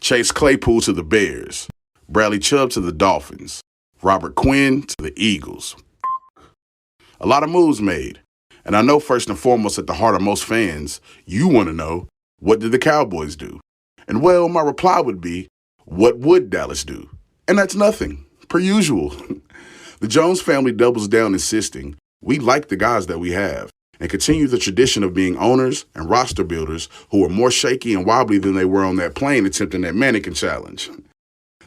Chase Claypool to the Bears, Bradley Chubb to the Dolphins, Robert Quinn to the Eagles. A lot of moves made. And I know first and foremost at the heart of most fans, you want to know, what did the Cowboys do? And well, my reply would be, what would Dallas do? And that's nothing, per usual. The Jones family doubles down insisting, we like the guys that we have, and continue the tradition of being owners and roster builders who are more shaky and wobbly than they were on that plane attempting that mannequin challenge.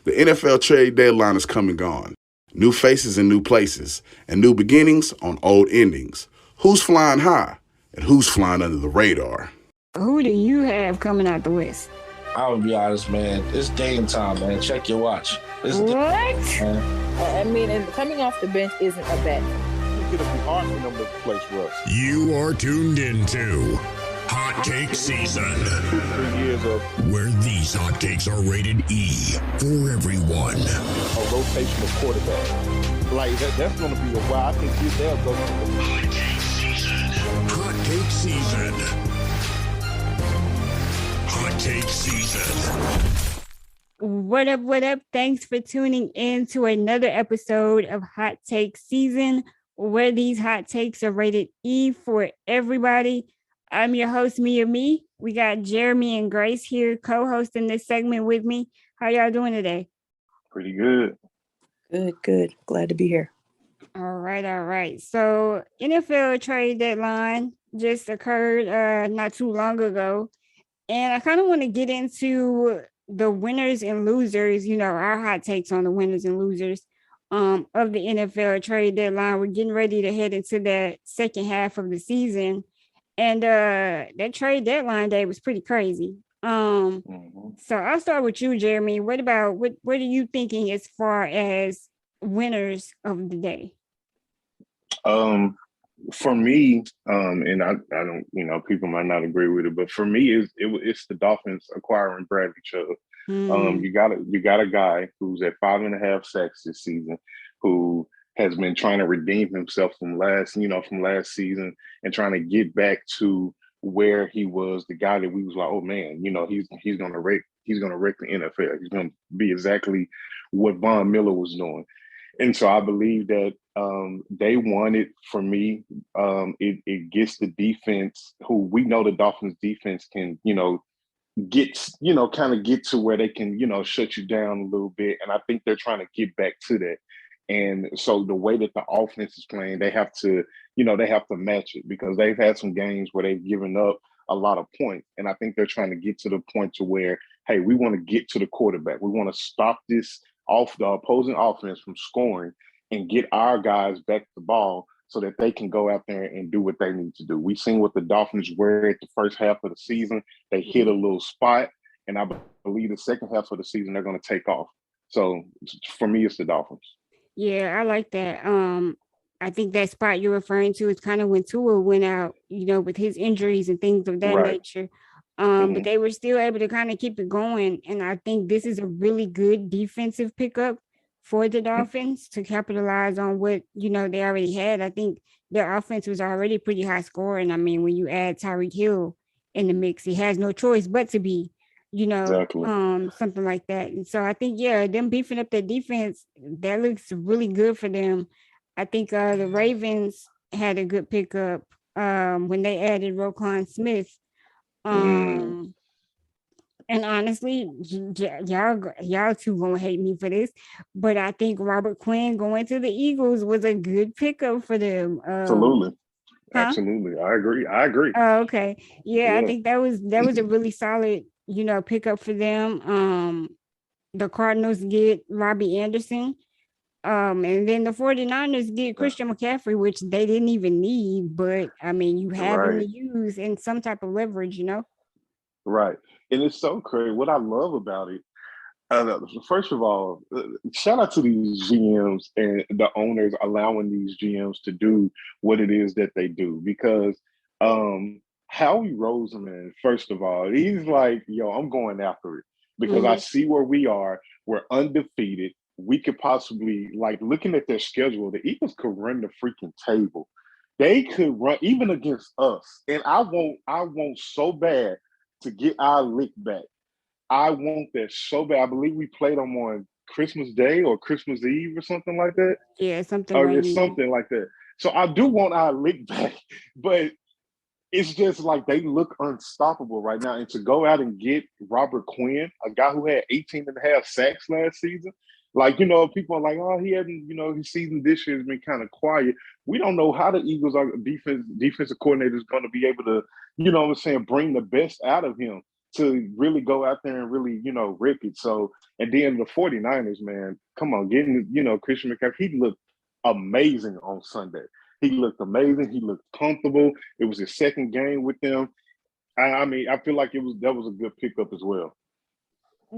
The NFL trade deadline is come and gone. New faces in new places, and new beginnings on old endings. Who's flying high, and who's flying under the radar? Who do you have coming out the West? I'm gonna be honest, man. It's game time, man. Check your watch. What? I mean, and coming off the bench isn't a bad thing. It'll be hard for them to place Russ. You are tuned into Hot Take Season, 2-3 years of where these hot takes are rated E for everyone. a rotational quarterback. Like that's going to be a while. I think they'll go. Hot Take Season. Hot Take Season. Hot Take Season. What up, what up? Thanks for tuning in to another episode of Hot Take Season, where these hot takes are rated E for everybody. I'm your host, Mia Me. We got Jeremy and Grace here co-hosting this segment with me. How y'all doing today? Pretty good. Good. Glad to be here. All right. So NFL trade deadline just occurred not too long ago. And I kind of want to get into the winners and losers, our hot takes on the winners and losers of the NFL trade deadline. We're getting ready to head into the second half of the season. And that trade deadline day was pretty crazy. So I'll start with you, Jeremy. What are you thinking as far as winners of the day? For me, and I don't, people might not agree with it, but for me, it's the Dolphins acquiring Bradley Chubb. You got a guy who's at 5.5 sacks this season, who has been trying to redeem himself from last season and trying to get back to where he was, the guy that we was like, oh man, he's gonna wreck the NFL. He's gonna be exactly what Von Miller was doing. And so I believe that they wanted, for me, it gets the defense, who we know the Dolphins defense can, get to where they can, shut you down a little bit. And I think they're trying to get back to that. And so the way that the offense is playing, they have to match it, because they've had some games where they've given up a lot of points. And I think they're trying to get to the point to where, hey, we want to get to the quarterback. We want to stop this off the opposing offense from scoring and get our guys back the ball so that they can go out there and do what they need to do. We've seen what the Dolphins were at the first half of the season. They hit a little spot, and I believe the second half of the season they're going to take off. So for me, it's the Dolphins. Yeah, I like that. I think that spot you're referring to is kind of when Tua went out, with his injuries and things of that nature. But they were still able to kind of keep it going. And I think this is a really good defensive pickup for the Dolphins to capitalize on what, they already had. I think their offense was already pretty high scoring. I mean, when you add Tyreek Hill in the mix, he has no choice but to be, Exactly. Something like that. And so I think, them beefing up their defense, that looks really good for them. I think the Ravens had a good pickup when they added Roquan Smith. And honestly, y'all two gonna hate me for this, but I think Robert Quinn going to the Eagles was a good pickup for them. Absolutely. I agree. Oh, okay. Yeah, I think that was a really solid, pickup for them. The Cardinals get Robbie Anderson. And then the 49ers get Christian McCaffrey, which they didn't even need, but I mean, you have him to use in some type of leverage, Right. And it's so crazy. What I love about it, first of all, shout out to these GMs and the owners allowing these GMs to do what it is that they do. Because Howie Roseman, first of all, he's like, yo, I'm going after it. Because I see where we are. We're undefeated. We could possibly, looking at their schedule, the Eagles could run the freaking table. They could run even against us. And I want so bad to get our lick back. I want that so bad. I believe we played them on Christmas Day or Christmas Eve or something like that. Yeah, something Or right it's now. something like that. So I do want our lick back, but it's just like they look unstoppable right now. And to go out and get Robert Quinn, a guy who had 18 and a half sacks last season, like, people are like, oh, he hadn't, his season this year has been kind of quiet. We don't know how the Eagles are defensive coordinator is going to be able to, bring the best out of him to really go out there and really, rip it. So, and then the 49ers, man, come on, getting, Christian McCaffrey, he looked amazing on Sunday. He looked amazing. He looked comfortable. It was his second game with them. I mean, I feel like that was a good pickup as well.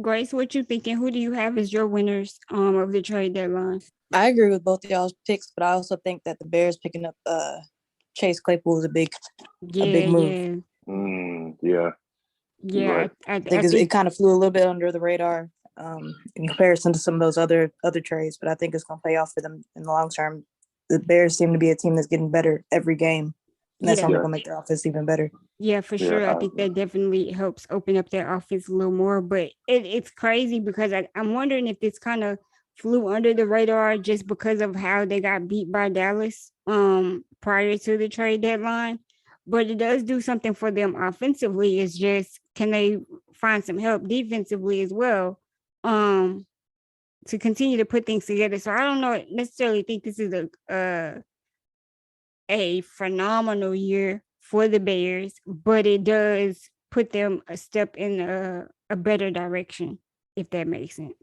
Grace, what you thinking? Who do you have as your winners of the trade deadline? I agree with both of y'all's picks, but I also think that the Bears picking up Chase Claypool is a big move. Yeah. Yeah, right. I think it kind of flew a little bit under the radar in comparison to some of those other trades, but I think it's going to pay off for them in the long term. The Bears seem to be a team that's getting better every game, and that's only going to make their offense even better. Yeah, for sure. I think that definitely helps open up their offense a little more. But it's crazy because I'm wondering if this kind of flew under the radar just because of how they got beat by Dallas prior to the trade deadline. But it does do something for them offensively. It's just, can they find some help defensively as well to continue to put things together? So I don't necessarily think this is a phenomenal year for the Bears, but it does put them a step in a better direction, if that makes sense.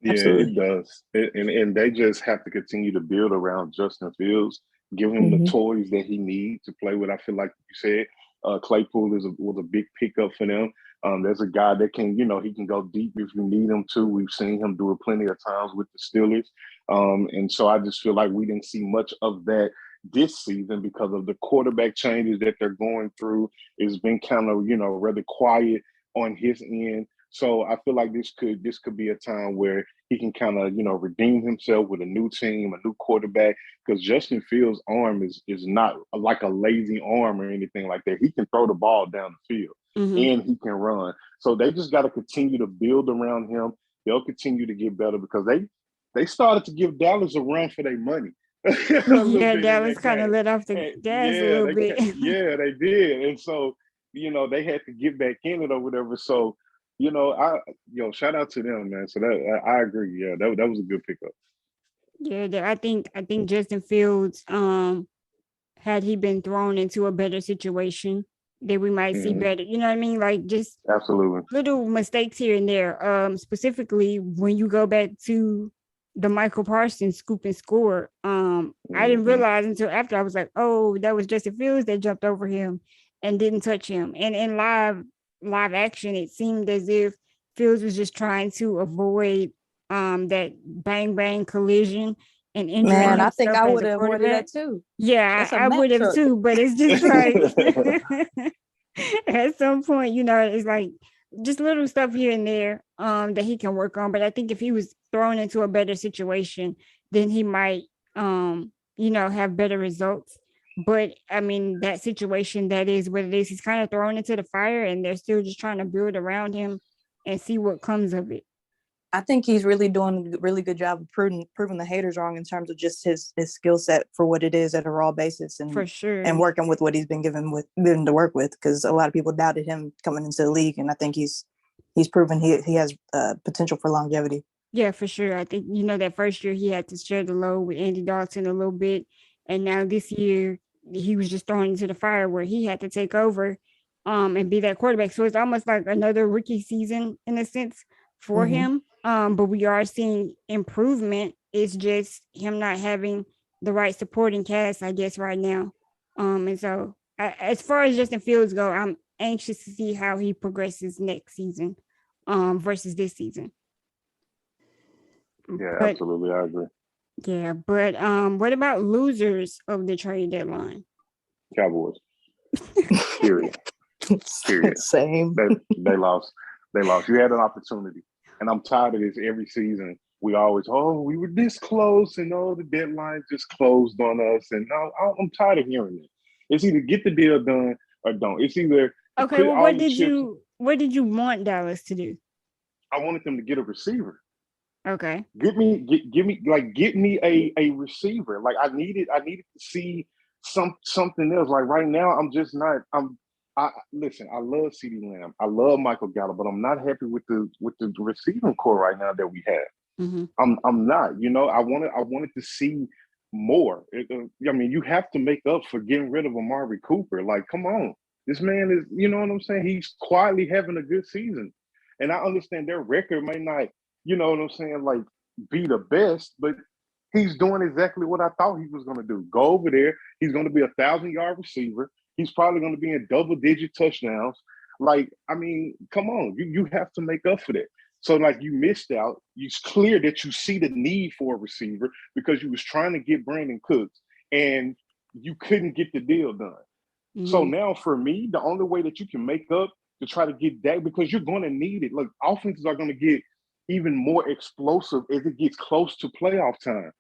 Yeah, Absolutely. it does. And they just have to continue to build around Justin Fields, give him the toys that he needs to play with. I feel like you said, Claypool was a big pickup for them. There's a guy that can, he can go deep if you need him to. We've seen him do it plenty of times with the Steelers. And so I just feel like we didn't see much of that this season because of the quarterback changes that they're going through. It's been kind of, rather quiet on his end. So I feel like this could be a time where he can kind of, redeem himself with a new team, a new quarterback, because Justin Fields' arm is not like a lazy arm or anything like that. He can throw the ball down the field and he can run. So they just got to continue to build around him. They'll continue to get better because they started to give Dallas a run for their money. Yeah, Dallas kind of let off the gas a little bit. Yeah, they did. And so, they had to get back in it or whatever. So, shout out to them, man. So that I agree. Yeah, that was a good pickup. Yeah, I think Justin Fields, had he been thrown into a better situation, that we might see better. You know what I mean? Like just absolutely little mistakes here and there. Specifically when you go back to the Michael Parsons scoop and score. I didn't realize until after I was like, oh, that was Justin Fields that jumped over him and didn't touch him. And in live action, it seemed as if Fields was just trying to avoid that bang bang collision and injury. Man, I think I would have avoided that too. Yeah, I would have too, but it's just like at some point, it's like just little stuff here and there that he can work on. But I think if he was thrown into a better situation, then he might have better results. But I mean, that situation, that is what it is. He's kind of thrown into the fire and they're still just trying to build around him and see what comes of it. I think he's really doing a really good job of proving the haters wrong in terms of just his skill set for what it is at a raw basis, and for sure, and working with what he's been given to work with, because a lot of people doubted him coming into the league, and I think he's proven he has potential for longevity. Yeah, for sure. I think that first year he had to share the load with Andy Dalton a little bit, and now this year he was just thrown into the fire where he had to take over and be that quarterback. So it's almost like another rookie season in a sense for him. But we are seeing improvement. It's just him not having the right supporting cast, I guess, right now. And so as far as Justin Fields go, I'm anxious to see how he progresses next season versus this season. Yeah, absolutely. I agree. Yeah, but what about losers of the trade deadline? Cowboys. Period. Same. They lost. You had an opportunity. And I'm tired of this every season. We always, we were this close, and the deadline just closed on us. And I'm tired of hearing it. It's either get the deal done or don't. It's either okay. Well, what did you want Dallas to do? I wanted them to get a receiver. Okay. Get me a receiver. Like I needed to see something else. Like right now, I'm just not. I listen. I love CeeDee Lamb. I love Michael Gallup, but I'm not happy with the receiving core right now that we have. Mm-hmm. I'm not. You know, I wanted to see more. I mean, you have to make up for getting rid of Amari Cooper. Like, come on, this man is. You know what I'm saying? He's quietly having a good season, and I understand their record may not. You know what I'm saying? Like, be the best, but he's doing exactly what I thought he was going to do. Go over there. He's going to be 1,000-yard receiver. He's probably going to be in double-digit touchdowns. Like, I mean, come on. You have to make up for that. So, like, you missed out. It's clear that you see the need for a receiver because you was trying to get Brandon Cooks, and you couldn't get the deal done. Mm-hmm. So now for me, the only way that you can make up to try to get that, because you're going to need it. Look, offenses are going to get even more explosive as it gets close to playoff time.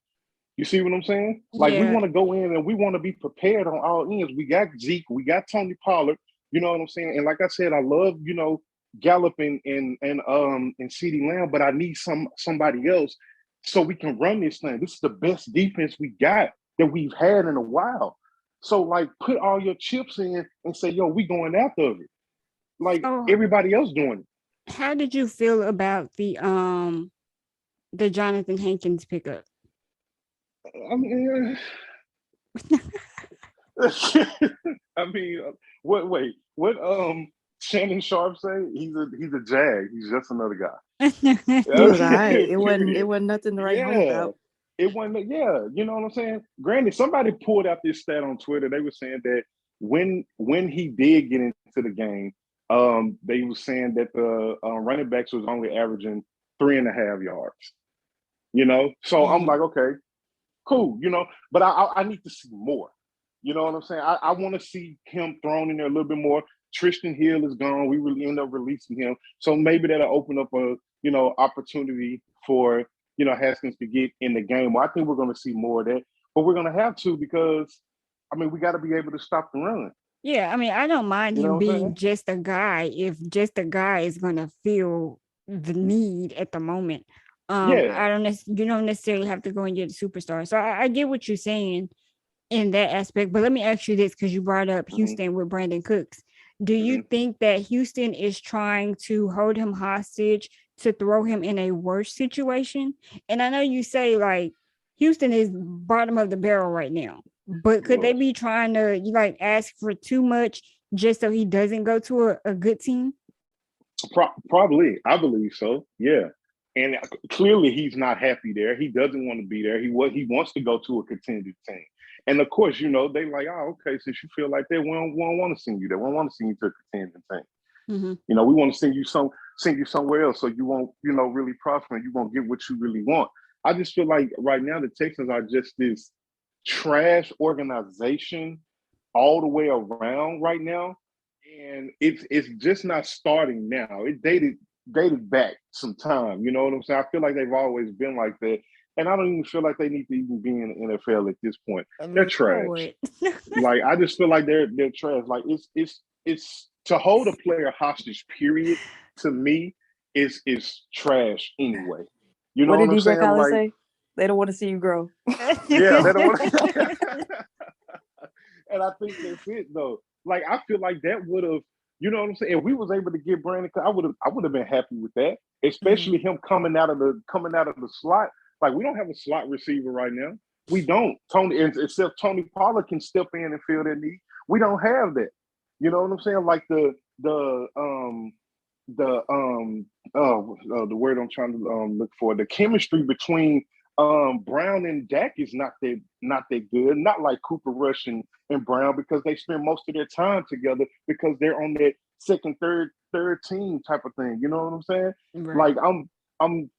You see what I'm saying? Like, we want to go in and we want to be prepared on all ends. We got Zeke, we got Tony Pollard, you know what I'm saying? And like I said, I love, you know, Gallup and CeeDee Lamb, but I need somebody else so we can run this thing. This is the best defense we got that we've had in a while. So, like, put all your chips in and say, yo, we going after it. Like everybody else doing it. How did you feel about the Jonathan Hankins pickup? I mean, what Shannon Sharp say? He's a jag. He's just another guy. It was all right. It wasn't nothing to write home about. It wasn't, you know what I'm saying? Granted, somebody pulled out this stat on Twitter. They were saying that when he did get into the game, they were saying that the running backs was only averaging 3.5 yards. You know, so I'm like, okay, cool. You know, but I need to see more. You know what I'm saying? I want to see him thrown in there a little bit more. Tristan Hill is gone. We really end up releasing him, so maybe that'll open up a opportunity for Haskins to get in the game. Well, I think we're going to see more of that, but we're going to have to because I mean we got to be able to stop the run. Yeah, I mean, I don't mind him being just a guy if just a guy is going to feel the need at the moment. I don't you don't necessarily have to go and get a superstar. So I get what you're saying in that aspect. But let me ask you this, because you brought up Houston with Brandon Cooks. Do you think that Houston is trying to hold him hostage to throw him in a worse situation? And I know you say like Houston is bottom of the barrel right now. But could they be trying to ask for too much just so he doesn't go to a good team? Probably. I believe so. Yeah. And clearly he's not happy there. He doesn't want to be there. He wants to go to a contending team. And of course, they like, oh, okay, since you feel like that, we don't want to send you there. We don't want to send you to a contending team. Mm-hmm. We want to send you somewhere else so you won't, really prosper and you won't get what you really want. I just feel like right now the Texans are just this trash organization all the way around right now, and it's just not starting now. It dated back some time. You know what I'm saying? I feel like they've always been like that, and I don't even feel like they need to even be in the NFL at this point. They're trash. Like I just feel like they're trash. Like it's to hold a player hostage. Period. To me, is trash anyway. You know what I'm saying? What did say? They don't want to see you grow. Yeah, they don't want to. And I think that's it, though. Like, I feel like that would have, you know what I'm saying? If we was able to get Brandon, I would have been happy with that. Especially him coming out of the slot. Like, we don't have a slot receiver right now. We don't. Except Tony Pollard can step in and fill that need. We don't have that. You know what I'm saying? Like the word I'm trying to look for, the chemistry between Brown and Dak is not that good. Not like Cooper Rush and Brown, because they spend most of their time together because they're on that second, third team type of thing. You know what I'm saying? Right. Like I'm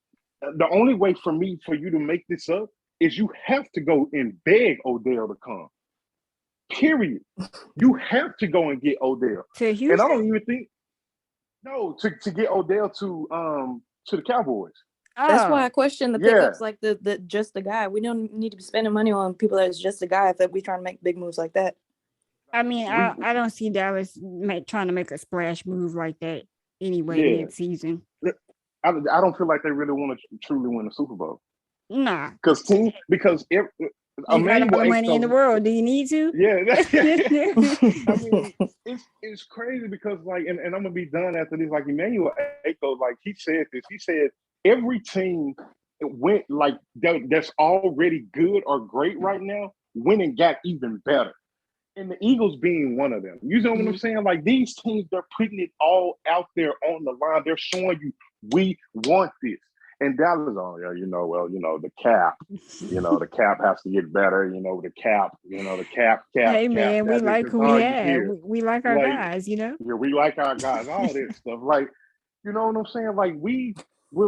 the only way for you to make this up is you have to go and beg Odell to come. Period. You have to go and get Odell. To Houston? And I don't even think to get Odell to the Cowboys. That's why I question the pickups like the just the guy. We don't need to be spending money on people that's just a guy if we're trying to make big moves like that. I mean, I don't see Dallas trying to make a splash move like that anyway mid-season. I don't feel like they really want to truly win the Super Bowl. Nah. Because if You got all the money in the world. Do you need to? Yeah. I mean, it's crazy because like, and I'm gonna be done after this. Like Emmanuel Aiko, like he said this. He said every team went like that's already good or great right now went and got even better. And the Eagles being one of them. You know what I'm saying? Like these teams, they're putting it all out there on the line. They're showing you we want this. And Dallas, the cap, the cap has to get better. The cap. Hey man, we like who we have. We like our guys, Yeah, we like our guys. All this stuff, like, you know what I'm saying? Like we're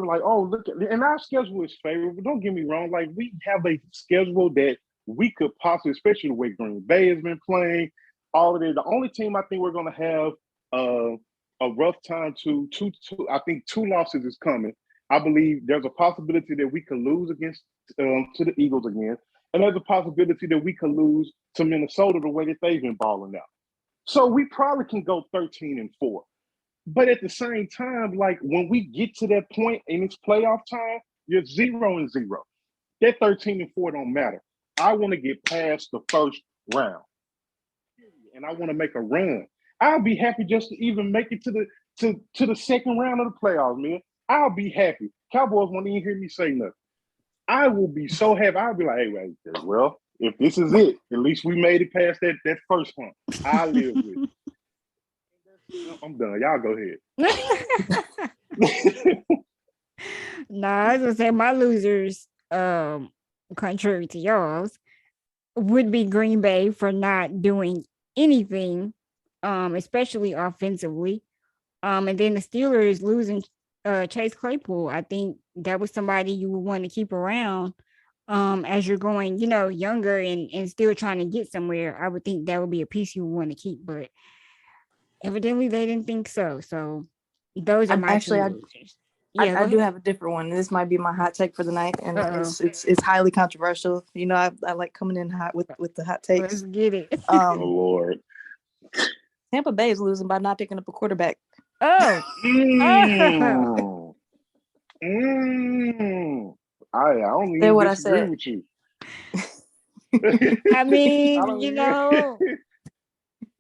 like, oh look, and our schedule is favorable. Don't get me wrong. Like we have a schedule that we could possibly, especially the way Green Bay has been playing, all of it. The only team I think we're going to have a rough time to. I think 2 losses is coming. I believe there's a possibility that we could lose against to the Eagles again, and there's a possibility that we could lose to Minnesota the way that they've been balling out. So we probably can go 13-4. But at the same time, like when we get to that point in it's playoff time, you're 0-0. That 13-4 don't matter. I want to get past the first round, and I want to make a run. I'll be happy just to even make it to the second round of the playoffs, man. I'll be happy. Cowboys won't even hear me say nothing. I will be so happy. I'll be like, hey, well, if this is it, at least we made it past that first one. I live with it. I'm done. Y'all go ahead. Nah, I was gonna say my losers, contrary to y'all's, would be Green Bay for not doing anything, especially offensively. And then the Steelers losing Chase Claypool. I think that was somebody you would want to keep around as you're going, younger and still trying to get somewhere. I would think that would be a piece you would want to keep, but evidently they didn't think so. So those are my losers. Yeah, I do have a different one. This might be my hot take for the night, and it's highly controversial. I like coming in hot with the hot takes. Let's get it. Oh Lord. Tampa Bay is losing by not picking up a quarterback. Oh. I don't even what disagree I said. with you. I mean,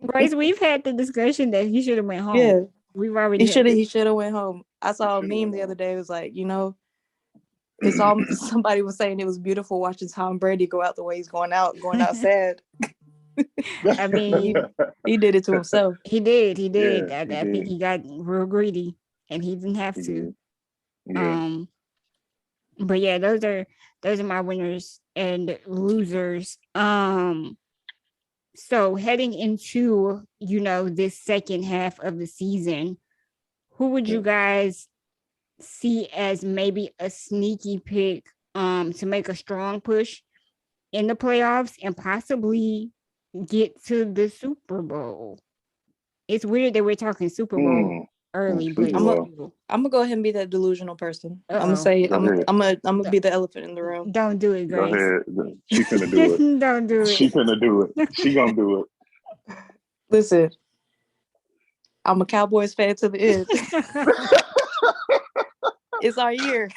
Bryce, we've had the discussion that he should have went home. Yeah, we've already. He should have went home. I saw a meme the other day. It was like, it's all somebody was saying it was beautiful watching Tom Brady go out the way he's going out sad. I mean, he did it to himself. He did. Yeah, I think he got real greedy, and he didn't have to. Yeah. But yeah, those are my winners and losers. So heading into this second half of the season, who would you guys see as maybe a sneaky pick to make a strong push in the playoffs and possibly get to the Super Bowl? It's weird that we're talking Super Bowl early, but I'm gonna go ahead and be that delusional person. I'm gonna say I'm gonna be the elephant in the room. Don't do it, Grace. Go ahead. She's gonna do it. Don't do it. She's gonna do it. She gonna do it. Listen, I'm a Cowboys fan to the end. It's our year.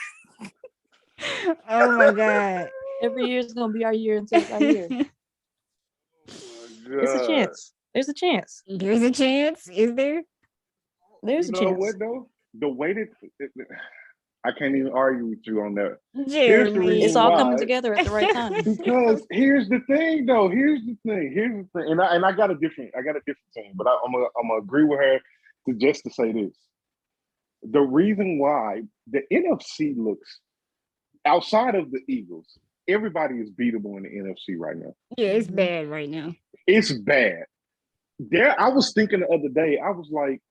Oh my God. Every year is gonna be our year until it's our year. It's a chance. There's a chance. There's a chance. Is there? There's a chance. You know what though? The way that I can't even argue with you on that. Jeremy. It's all coming together at the right time. Because here's the thing, though. Here's the thing. And I got a different thing, but I'm gonna agree with her to say this. The reason why the NFC looks outside of the Eagles, everybody is beatable in the NFC right now. Yeah, it's bad right now. It's bad. I was thinking the other day, I was like,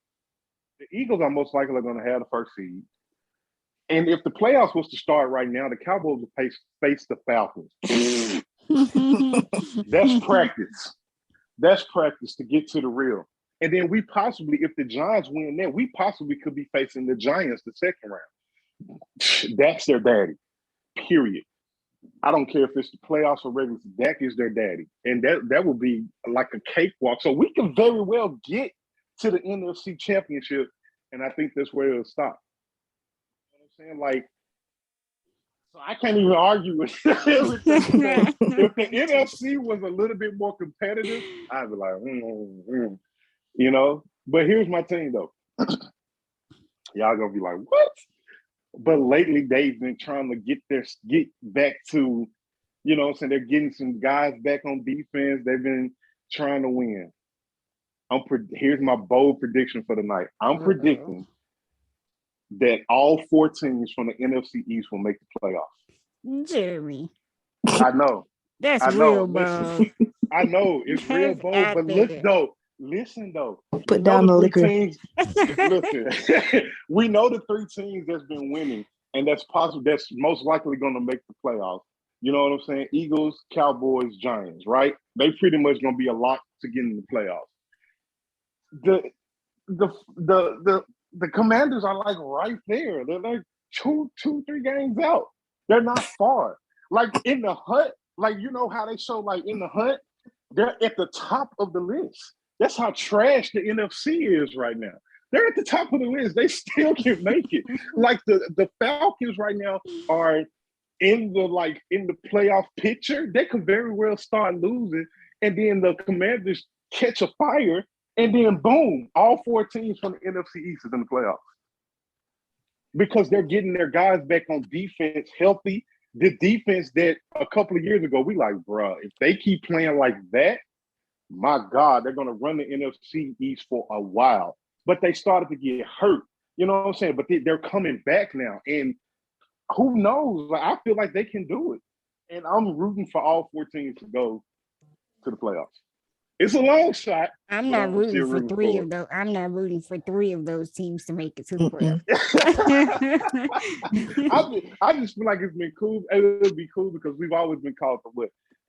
the Eagles are most likely going to have the first seed. And if the playoffs was to start right now, the Cowboys would face the Falcons. That's practice. That's practice to get to the real. And then we possibly, if the Giants win that, we possibly could be facing the Giants the second round. That's their daddy, period. I don't care if it's the playoffs or regular. Dak is their daddy. And that would be like a cakewalk. So we can very well get to the NFC Championship, and I think that's where it'll stop. saying? Like, so I can't even argue with everything. If the NFC was a little bit more competitive, I'd be like, you know. But here's my team though. Y'all gonna be like, what? But lately they've been trying to get back to, you know what I'm saying? They're getting some guys back on defense. They've been trying to win. Here's my bold prediction for the night. I'm predicting that all 4 teams from the NFC East will make the playoffs. Jeremy. I know. That's I know. real bold. I know it's real That's bold, out but there. listen though. Put down the liquor. Listen, we know the 3 teams that's been winning, and that's possible. That's most likely going to make the playoffs. You know what I'm saying? Eagles, Cowboys, Giants, right? They pretty much going to be a lock to get in the playoffs. The Commanders are like right there. They're like 2, 3 games out. They're not far. Like in the hunt, like you know how they show like in the hunt, they're at the top of the list. That's how trash the NFC is right now. They're at the top of the list. They still can make it. Like the Falcons right now are in the playoff picture. They could very well start losing, and then the Commanders catch a fire, and then boom, all 4 teams from the NFC East is in the playoffs because they're getting their guys back on defense healthy. The defense that a couple of years ago we like, bro, if they keep playing like that, my God, they're going to run the NFC East for a while. But they started to get hurt. You know what I'm saying? But they're coming back now. And who knows? Like, I feel like they can do it. And I'm rooting for all 4 teams to go to the playoffs. It's a long shot. I'm not rooting for 3 of those. I'm not rooting for 3 of those teams to make it to the playoffs. I just feel like it's been cool. It would be cool because we've always been called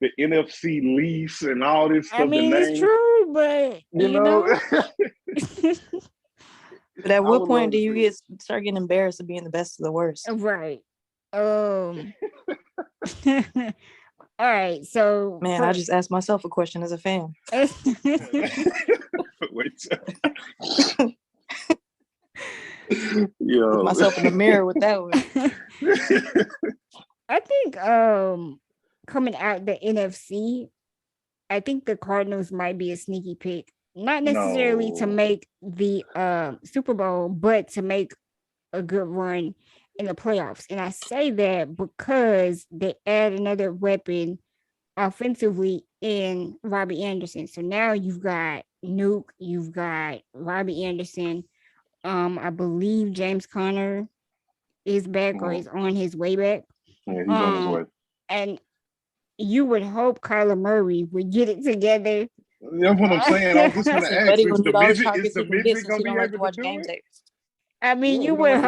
the NFC lease and all this stuff. I mean, it's true, but you know. But at what point do you start getting embarrassed of being the best of the worst? Right. All right, so man, I just asked myself a question as a fan. Wait. Yo. Put myself in the mirror with that one. I think coming out the NFC, I think the Cardinals might be a sneaky pick. Not necessarily to make the Super Bowl, but to make a good run in the playoffs. And I say that because they add another weapon offensively in Robbie Anderson. So now you've got Nuke, you've got Robbie Anderson. I believe James Conner is back or is on his way back. Yeah, he's on his way. And you would hope Kyler Murray would get it together. That's what I'm saying. I was just going to ask, is the midget going to be able to do it? I mean, you would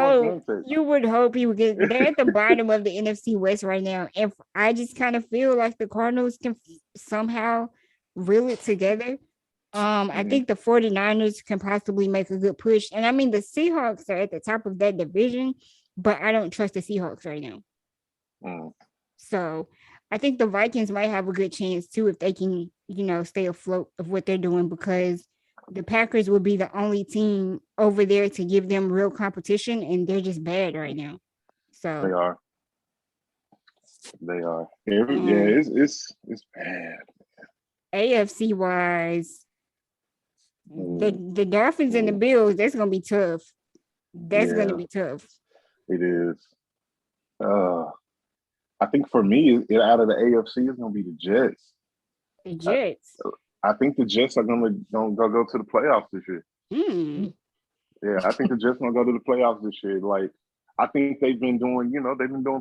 hope he would get. They're at the bottom of the NFC West right now, and I just kind of feel like the Cardinals can somehow reel it together. I think the 49ers can possibly make a good push, and I mean the Seahawks are at the top of that division, but I don't trust the Seahawks right now. So I think the Vikings might have a good chance too if they can, stay afloat of what they're doing, because the Packers will be the only team over there to give them real competition, and they're just bad right now. So they are. Yeah, it's bad. AFC wise, the Dolphins and the Bills, that's gonna be tough. That's gonna be tough. It is. I think for me, out of the AFC, it's gonna be the Jets. The Jets. I think the Jets are gonna go to the playoffs this year. Yeah, I think the Jets gonna go to the playoffs this year. Like, I think they've been doing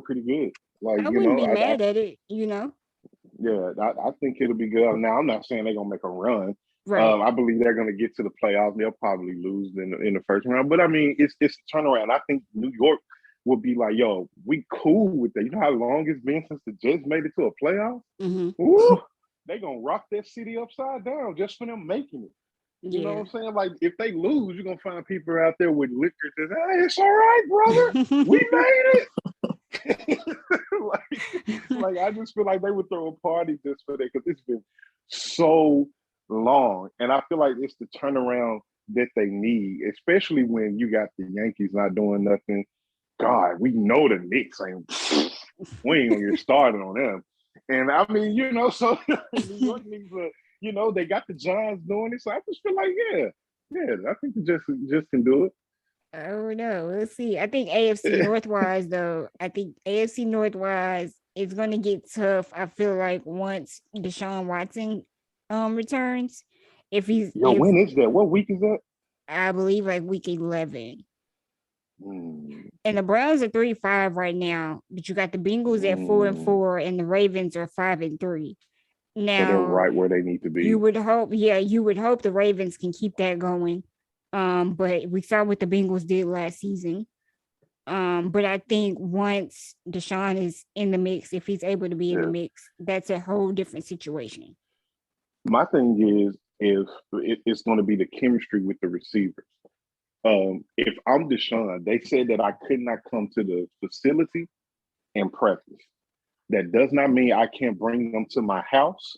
pretty good. Like, I wouldn't be mad at it, Yeah, I think it'll be good. Now, I'm not saying they're gonna make a run. Right. I believe they're gonna get to the playoffs. They'll probably lose in the first round. But I mean, it's a turnaround. I think New York will be like, yo, we cool with that. You know how long it's been since the Jets made it to a playoff? Woo! They gonna rock that city upside down just for them making it. You know what I'm saying? Like, if they lose, you're gonna find people out there with liquor that say, hey, it's all right, brother. We made it. like I just feel like they would throw a party just for that, because it's been so long. And I feel like it's the turnaround that they need, especially when you got the Yankees not doing nothing. God, we know the Knicks ain't. We ain't gonna get started on them. And I mean, so New York needs they got the Giants doing it. So I just feel like, I think the just can do it. Oh no, we'll see. I think AFC Northwise though. I think AFC Northwise is gonna get tough. I feel like once Deshaun Watson returns, if When is that? What week is that? I believe like week 11. Mm. And the Browns are 3-5 right now, but you got the Bengals at 4-4, and the Ravens are 5-3. Now, so they're right where they need to be. You would hope the Ravens can keep that going. But we saw what the Bengals did last season. But I think once Deshaun is in the mix, if he's able to be in the mix, that's a whole different situation. My thing is it's going to be the chemistry with the receivers. If I'm Deshaun, they said that I could not come to the facility and practice. That does not mean I can't bring them to my house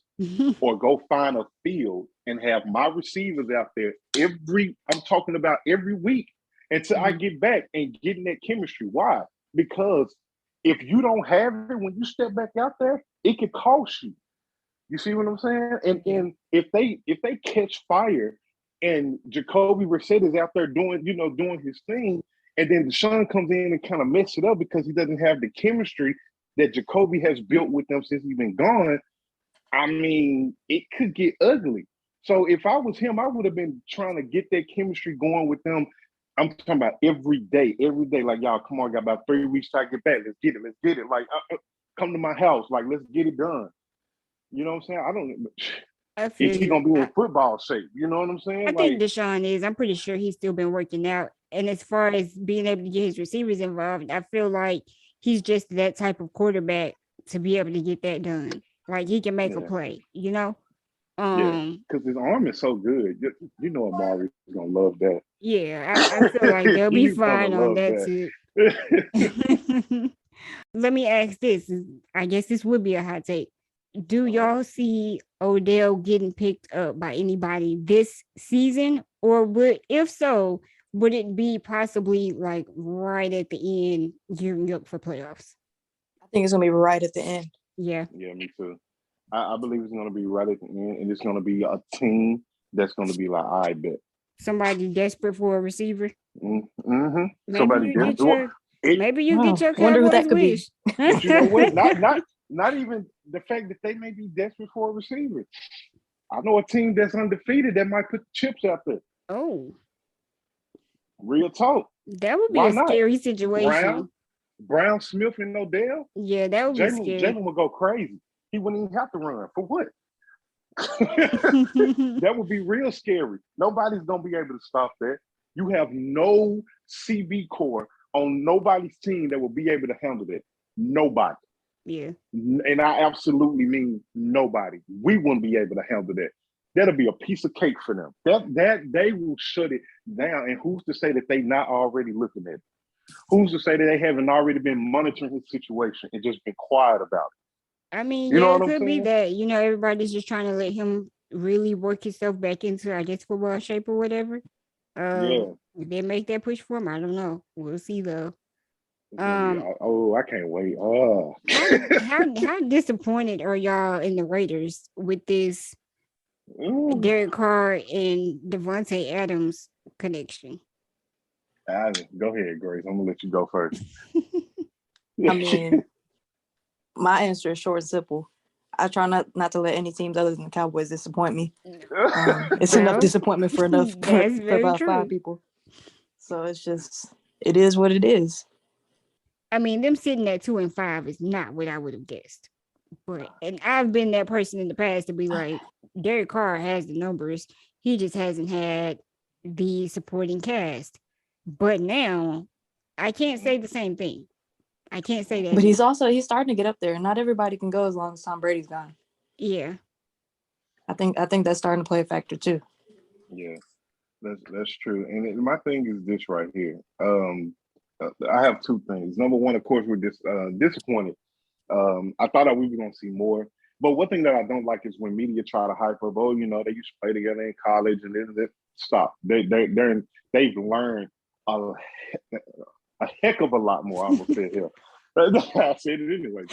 or go find a field and have my receivers out there I'm talking about every week until I get back and getting that chemistry. Why? Because if you don't have it when you step back out there, it could cost you. You see what I'm saying? And if they catch fire and Jacoby Brissett is out there doing his thing, and then Deshaun comes in and kind of mess it up because he doesn't have the chemistry that Jacoby has built with them since he's been gone, I mean, it could get ugly. So if I was him, I would have been trying to get that chemistry going with them. I'm talking about every day. Like, y'all, come on, got about 3 weeks till I get back. Let's get it. Like, come to my house. Like, let's get it done. You know what I'm saying? Is he gonna be in football shape? You know what I'm saying? I think Deshaun is. I'm pretty sure he's still been working out. And as far as being able to get his receivers involved, I feel like he's just that type of quarterback to be able to get that done. Like he can make a play, because his arm is so good. Amari's gonna love that. Yeah, I feel like they'll be fine on that too. Let me ask this. I guess this would be a hot take. Do y'all see Odell getting picked up by anybody this season? Or if so, would it be possibly like right at the end gearing up for playoffs? I think it's gonna be right at the end. Yeah. Yeah, me too. I believe it's gonna be right at the end, and it's gonna be a team that's gonna be like, I bet. Somebody desperate for a receiver. Mm-hmm. Maybe you get your wonder who that Cowboys could wish. But you know what? Not even the fact that they may be desperate for a receiver. I know a team that's undefeated that might put the chips out there. Oh. Real talk. That would be a scary situation. Brown, Smith, and Odell. Yeah, that would be scary. Jalen would go crazy. He wouldn't even have to run. For what? That would be real scary. Nobody's going to be able to stop that. You have no CB core on nobody's team that will be able to handle that. Nobody. Yeah. And I absolutely mean nobody. We wouldn't be able to handle that. That'll be a piece of cake for them. That they will shut it down. And who's to say that they not already looking at it? Who's to say that they haven't already been monitoring his situation and just been quiet about it? I mean, it could be that, everybody's just trying to let him really work himself back into, I guess, football shape or whatever. If they make that push for him, I don't know. We'll see though. I can't wait. How disappointed are y'all in the Raiders with this Derek Carr and Devontae Adams connection? Go ahead, Grace. I'm gonna let you go first. I mean, my answer is short and simple. I try not to let any teams other than the Cowboys disappoint me. It's enough disappointment for about 5 people. So it is what it is. I mean, them sitting at 2-5 is not what I would have guessed. And I've been that person in the past to be like, Derek Carr has the numbers. He just hasn't had the supporting cast. But now, I can't say the same thing. I can't say that. But he's starting to get up there. Not everybody can go as long as Tom Brady's gone. Yeah. I think that's starting to play a factor too. Yeah, that's true. And my thing is this right here. I have 2 things. Number one, of course, we're disappointed. I thought that we were going to see more. But one thing that I don't like is when media try to hype up, they used to play together in college, and then stop. They've learned a heck of a lot more. I'm gonna say here. I said it anyway.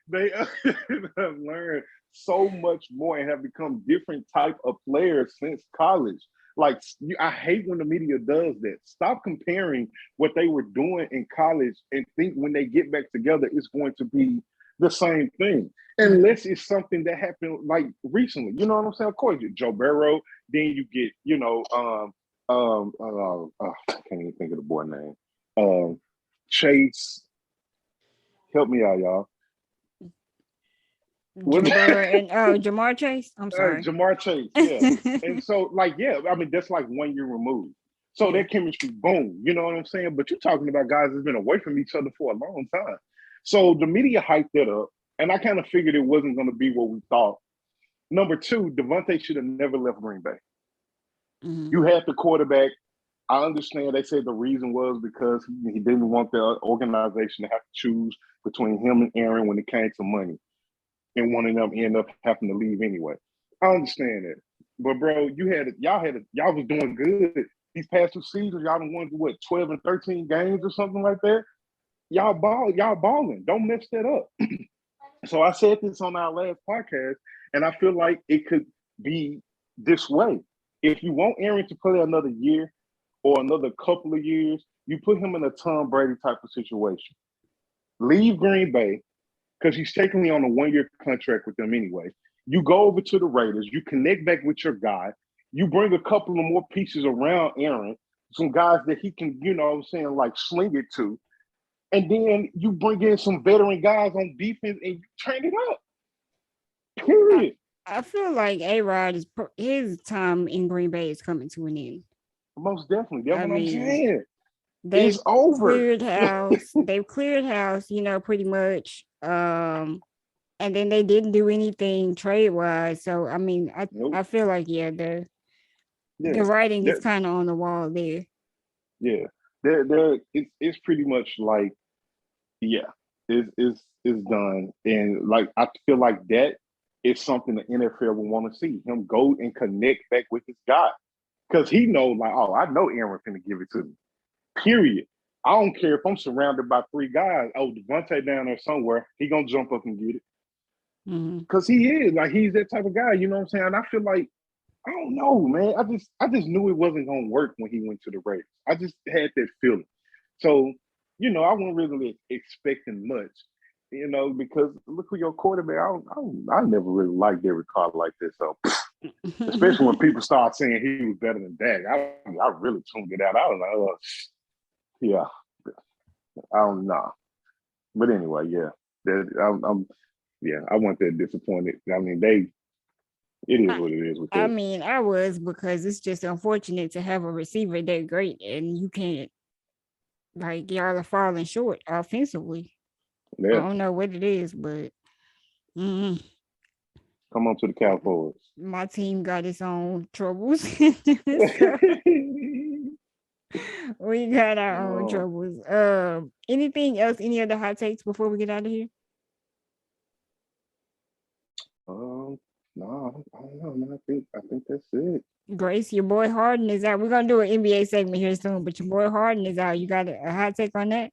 They have learned so much more and have become different type of players since college. Like, I hate when the media does that. Stop comparing what they were doing in college and think when they get back together, it's going to be the same thing. Unless it's something that happened like recently. You know what I'm saying? Of course, Joe Burrow, then you get, I can't even think of the boy name. Chase. Help me out, y'all. Ja'Marr Chase. I'm sorry. Ja'Marr Chase, yeah. And so, I mean, that's like 1 year removed. So their chemistry, boom. You know what I'm saying? But you're talking about guys that's been away from each other for a long time. So the media hyped that up, and I kind of figured it wasn't going to be what we thought. Number two, Devontae should have never left Green Bay. Mm-hmm. You had the quarterback. I understand they said the reason was because he didn't want the organization to have to choose between him and Aaron when it came to money. And one of them end up having to leave anyway. I understand that. But bro, y'all was doing good. These past 2 seasons, y'all done won 12 and 13 games or something like that. Y'all balling. Don't mess that up. So I said this on our last podcast, and I feel like it could be this way. If you want Aaron to play another year or another couple of years, you put him in a Tom Brady type of situation. Leave Green Bay, because he's technically on a 1 year contract with them anyway. You go over to the Raiders, you connect back with your guy, you bring a couple of more pieces around Aaron, some guys that he can, sling it to. And then you bring in some veteran guys on defense and you train it up. Period. I feel like A-Rod his time in Green Bay is coming to an end. Most definitely. That's what I'm saying. It's over. They've cleared house, pretty much. And then they didn't do anything trade-wise. So, I mean, I feel like, the writing is kind of on the wall there. Yeah. It's pretty much like, it's done. And, I feel like that is something the NFL will want to see. Him go and connect back with his guy. Because he knows, I know Aaron's going to give it to me. Period. I don't care if I'm surrounded by 3 guys. Oh, Devontae down there somewhere. He going to jump up and get it. Because he is. He's that type of guy. You know what I'm saying? And I feel like, I don't know, man. I just knew it wasn't going to work when he went to the Raiders. I just had that feeling. So, I wasn't really expecting much, because look who your quarterback. I never really liked Derek Carr like this. So, especially when people start saying he was better than Dak, I really tuned it out. I was like, I don't know. But anyway, I wasn't that disappointed. I mean, it is what it is. With I mean, I was, because it's just unfortunate to have a receiver that great and you can't, y'all are falling short offensively. Yeah. I don't know what it is, but come on to the Cowboys. My team got its own troubles. We got our own troubles. Anything else? Any other hot takes before we get out of here? No, I don't know, man. I think that's it. Grace, your boy Harden is out. We're gonna do an NBA segment here soon, but your boy Harden is out. You got a hot take on that?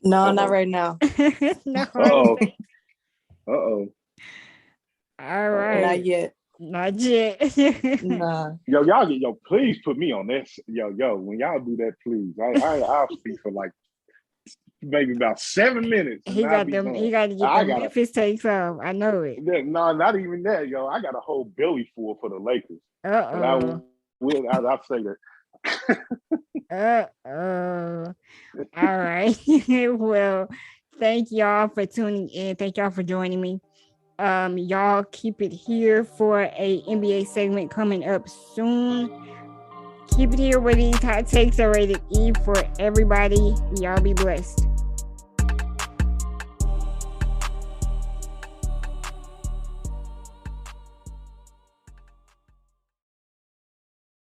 No, not right now. No. Uh-oh. All right. Not yet. Nah. Yo, please put me on this. Yo, when y'all do that, please. I'll speak for maybe about 7 minutes. He got to get them Memphis takes off. I know it. No, not even that, yo. I got a whole belly full for the Lakers. I'll say that. All right. Well, thank y'all for tuning in. Thank y'all for joining me. Y'all keep it here for a NBA segment coming up soon. Keep it here where these hot takes are rated E for everybody. Y'all be blessed.